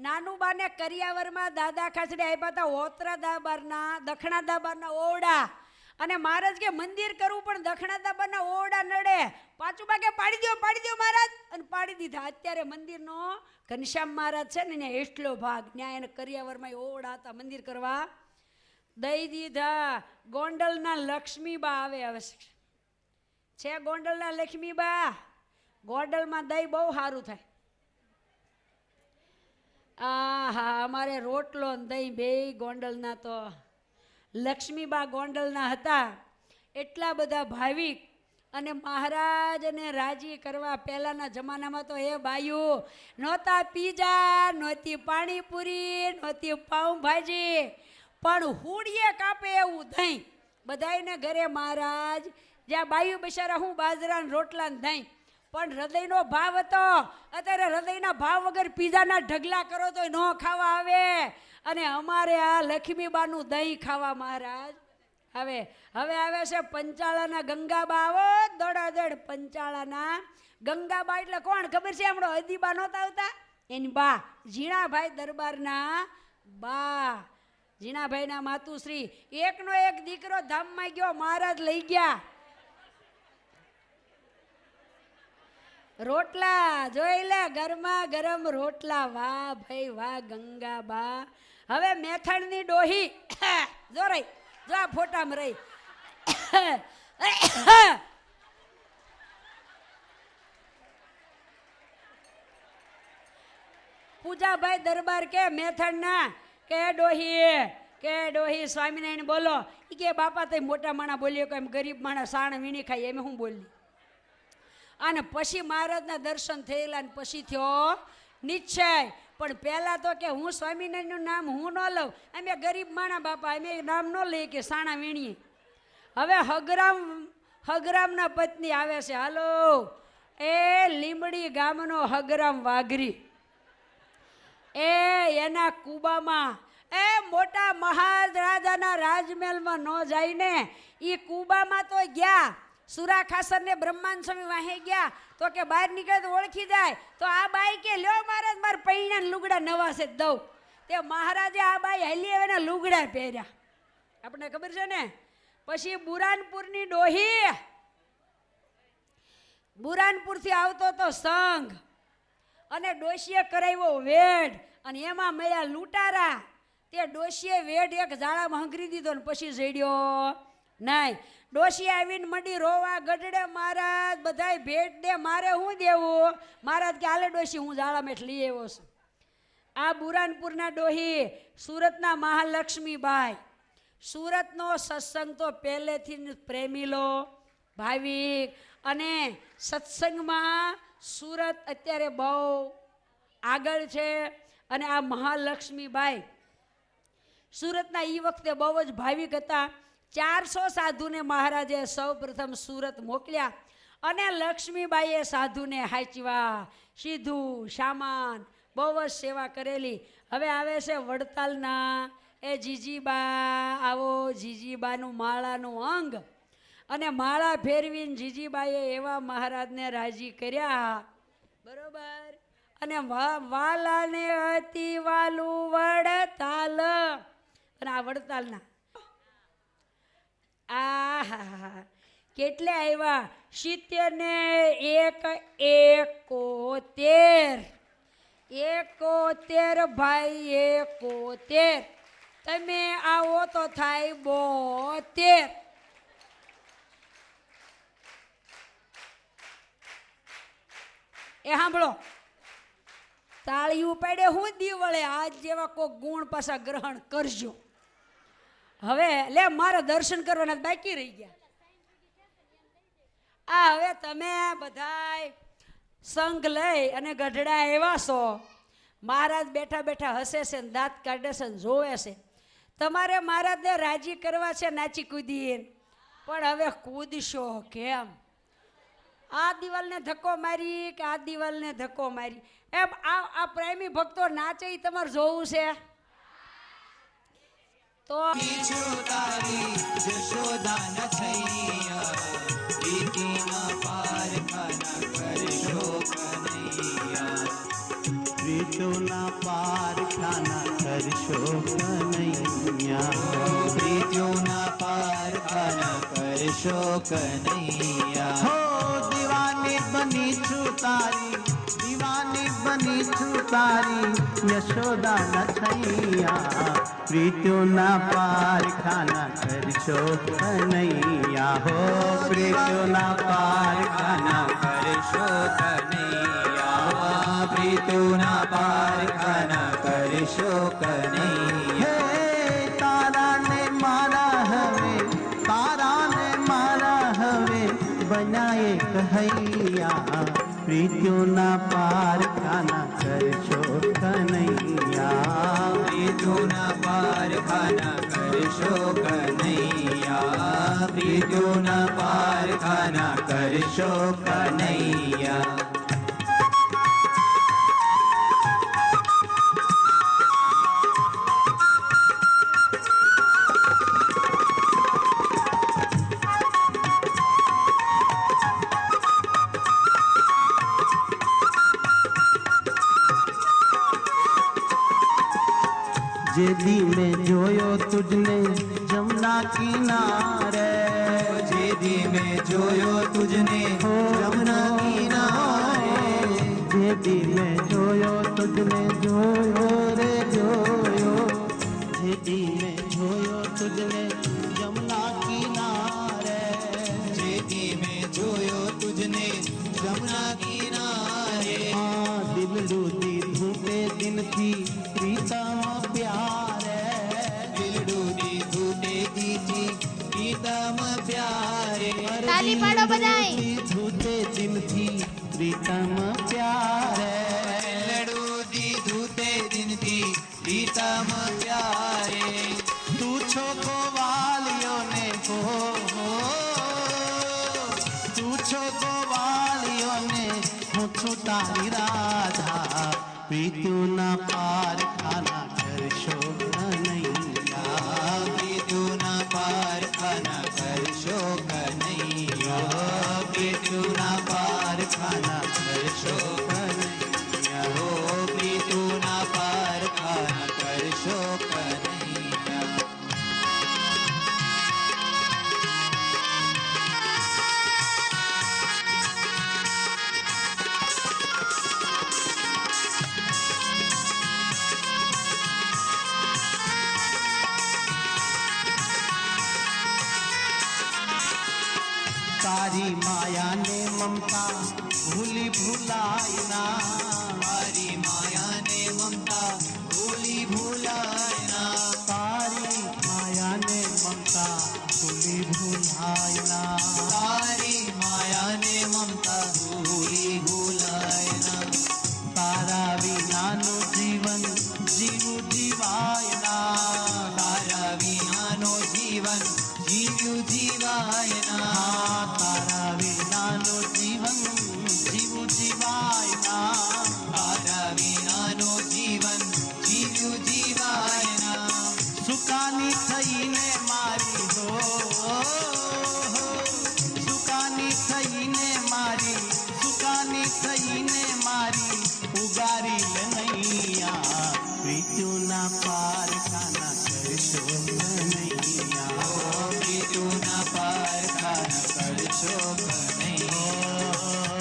નાનુબાને કરિયાવરમાં દાદા ખાચરે આપ્યા હતા ઓતરા દાબારના, દખણા દાબારના ઓરડા. અને મહારાજ કે મંદિર કરવું પણ દખણા દાબાના ઓરડા નડે. પાચુબા કે પાડી દો મહારાજ, અને પાડી દીધા. અત્યારે મંદિરનો ઘનશ્યામ મહારાજ છે ને ત્યાં એટલો ભાગ, ત્યાં એને કરિયાવરમાં ઓરડા હતા મંદિર કરવા દઈ દીધા. ગોંડલના લક્ષ્મીબા આવે. હવે છે ગોંડલના લક્ષ્મીબા. ગોંડલમાં દહીં બહુ સારું થાય. હા, અમારે રોટલો ને દહીં બે ગોંડલના. તો લક્ષ્મીબા ગોંડલના હતા. એટલા બધા ભાવિક અને મહારાજને રાજી કરવા પહેલાના જમાનામાં તો એ બાયું નહોતા પીઝા, નહોતી પાણીપુરી, નહોતી પાઉંભાજી, પણ હુડીએ કાપે એવું દહીં. બધાને ઘરે મહારાજ જ્યાં બાયું બિચારા હું બાજરાના રોટલા ને દહીં. પણ હૃદયનો ભાવ હતો. અત્યારે હૃદયના ભાવ વગર પીઝાના ઢગલા કરો તો ન ખાવા આવે. અને અમારે આ લક્ષ્મીબાનું દહીં ખાવા મહારાજ. હવે હવે આવે છે પંચાળાના ગંગાબા. આવો દોડાદોડ પંચાળાના ગંગાબા એટલે કોણ ખબર છે? હમણાં અદીબા નહોતા આવતા, એની બા ઝીણાભાઈ દરબારના બા, ઝીણાભાઈના માતુશ્રી. એકનો એક દીકરો ધામમાં ગયો, મહારાજ લઈ ગયા. રોટલા જોઈ લે, ગરમા ગરમ રોટલા. વાહ ભાઈ વાહ ગંગાબા. હવે મેથણની ડોહી જો રહી, જો આ ફોટામાં રહી. પૂજાભાઈ દરબાર કે મેથણના કે ડોહી સ્વામિનારાયણ બોલો. ઈ કે બાપા તે મોટા માણા બોલ્યો કે એમ ગરીબ માણા સાણ વીણી ખાય એમ હું બોલી. અને પછી મહારાજના દર્શન થયેલા ને પછી થયો નિશ્ચય. પણ પહેલા તો કે હું સ્વામિનારાયણનું નામ હું ન લઉં, અમે ગરીબ માણા બાપા, અમે નામ ન લઈએ કે સાણા વીણીએ. હવે હગરામના પત્ની આવે છે. હાલો, એ લીંબડી ગામનો હગરામ વાઘરી, એ એના કુબામાં, એ મોટા મહારાજાના રાજમહેલમાં ન જાય ને, એ કુબામાં તો ગયા. સુરા ખાસર ને બ્રહ્માંડ સ્વામી વાહે ગયા તો કે બહાર નીકળે તો ઓળખી જાય. તો આ બાઈ કે લ્યો મહારાજ માર પૈણા લુગડા નવા છે દઉં. તે મહારાજે આ બાઈ હલી એના લુગડા પહેર્યા. આપણે ખબર છે ને. પછી બુરાનપુરની ડોહી, બુરાનપુરથી આવતો તો સંઘ, અને ડોશીએ કરાવ્યો વેડ, અને એમાં મળ્યા લૂંટારા. તે ડોશીએ વેડ એક જાળામાં હંગરી દીધો ને પછી જડ્યો નહીં. ડોશી આવીને મંડી રોવા, ગઢડે મહારાજ બધાય ભેટ દે, મારે શું દેવું? મહારાજ કે હાલે ડોશી હું જાળામાં લઈ આવ્યો છું. આ બુરાનપુરના ડોહી સુરતના મહાલક્ષ્મીબાઈ. સુરતનો સત્સંગ તો પહેલેથી પ્રેમીલો ભાવિક, અને સત્સંગમાં સુરત અત્યારે બહુ આગળ છે. અને આ મહાલક્ષ્મીબાઈ સુરતના એ વખતે બહુ જ ભાવિક હતા. 400 સાધુને મહારાજે સૌ પ્રથમ સુરત મોકલ્યા, અને લક્ષ્મીબાઈએ સાધુને હાચવા, સીધું સામાન બહુ જ સેવા કરેલી. હવે આવે છે વડતાલના એ જીજીબા. આવો જીજીબાનું માળાનું અંગ, અને માળા ફેરવીને જીજીબાઈએ એવા મહારાજને રાજી કર્યા, બરોબર. અને વાલાને અતિ વાલું વડતાલ. અને આ વડતાલના આ કેટલે આવ્યા? 70 ને 1 71 ભાઈ 71. તમે આવો તો થાય 72. એ સાંભળો, તાળીયું પાડે હું દીવળે, આજ જેવા કોઈ ગુણ પાછા ગ્રહણ કરજો. હવે લે મારે દર્શન કરવાના બાકી રહી ગયા. આ હવે તમે બધાય સંઘ લઈ અને ગઢડા આવ્યા છો. મહારાજ બેઠા બેઠા હસે છે ને દાંત કાઢે છે ને જોવે છે. તમારે મહારાજને રાજી કરવા છે નાચી કૂદીને, પણ હવે કૂદશો કેમ? આ દિવાલને ધક્કો મારી કે આ દિવાલને ધક્કો મારી? એમ આ પ્રેમી ભક્તો નાચે એ તમારે જોવું છે. તો પ્રીતોના પારખાના કરશો કનૈયા, પ્રીતોના પારખાના કરશો કનૈયા. હો દીવાની બની છું તારી, દીવાની બની છું તારી, યશોદા ન થૈયા. પ્રીતોના પારખાના કરશો કનૈયા. હો પ્રીતોના પારખાના કરશો કનૈયા, પ્રીતોના પારખાના કરશો કનૈયા. હે તારા ને મારા હવે, તારા ને મારા હવે બનાય કહૈયા. પ્રીતોના પારખાના કરશો કનૈયા, પ્રીતોના પારખાના કરશો કનૈયા, પ્રીતોના પારખાના કરશો કનૈયા. જે દી મેં જોયો તુજને જમના કિનારે જે દી મેં જોયો તુજને જમના કિનારે જે દી મેં જોયો તુજને જોયો રે જોયો જે દી મેં જોયો તુજને જમના કિનારે જે દી મેં જોયો તુજને જમના કિનારે દિલડું દીધું તે દિનથી પ્રીતમ પ્યારે દિલડું દીધું તે દીથી પ્રીતમ પ્યારે તાલી પાડો બધાય. દીધું તે દિનથી પ્રીતમ પ્યારે દિલડું દીધું તે દિનથી પ્રીતમ પ્યારે તું છો ગોવાલિયોને હો તું છો ગોવાલિયોને હું છું તારી રાધા પ્રીતુના પારખાના કરશો કનૈયા પ્રીતુના પારખાના કરશો કનૈયા પ્રીતુના પારખાના કરશો કનૈયા હો પ્રીતુના પારખાના કરશો કનૈયા તારી માયાને મમતા ભૂલી ભૂલાયના તારી માયાને મમતા ભૂલી ભૂલાયના તારી માયાને મમતા ભૂલી ભૂલાયના તારી માયાને મમતા ભૂલી ભૂલાયના તારા વિનાનું જીવન જીવું જીવાયના તારા વિનાનો જીવન જીવ્યું જીવાયના તારા વિનાનો જીવન જીવું જીવાયના તારા વિનાનો જીવન જીવ્યું જીવાયના સુકાની થઈને મારી હો સુકાની થઈને મારી સુકાની થઈને મારી ઉગારી લનૈયા પ્રીતુના પારખાના કરશો કનૈયા પ્રીતુના પારખાના કરશો કનૈયા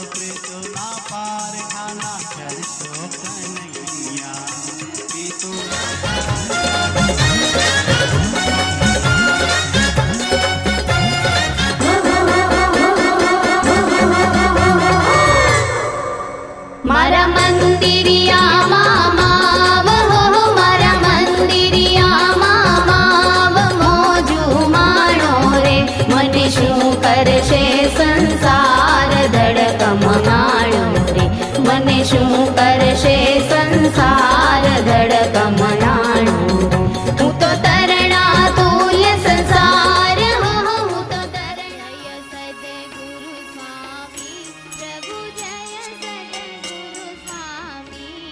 પ્રીતુના પારખાના કરશો કનૈયા પ્રીતુના મારા મંદિરિયામાં માવ હો મારા મંદિરિયામાં માવ મોજું માણો રે મને શું કરશે સંસાર ધડકમ માણો રે મને શું કરશે સંસાર ધડકમ નાણો હું તો તરણા તુલ્ય સંસાર હો હું તો તરણય સદગુરુ સ્વામી પ્રભુ જય સદગુરુ સ્વામી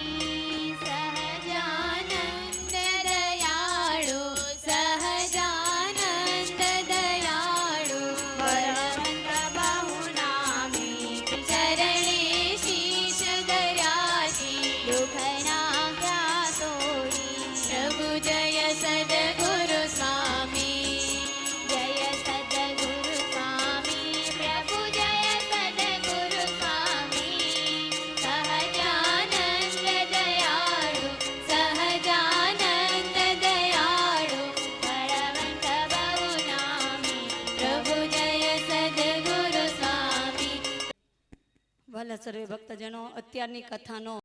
સહજાનંદ દયાળુ સહજાનંદ દયાળુ પરમંત બહુનામી ચરણે શીશ દર્યાજી દુઃખના ગ્રાસોડી પ્રભુ જય સદગુરુ સ્વામી જય સદગુરુ સ્વામી પ્રભુ જય સદગુરુ સ્વામી સહજાનંદ દયાળુ સહજાનંદ દયાળુ બળવંત બહુનામી પ્રભુ જય સદગુરુ સ્વામી. વાલા સર્વે ભક્તજનો, અત્યારની કથાનો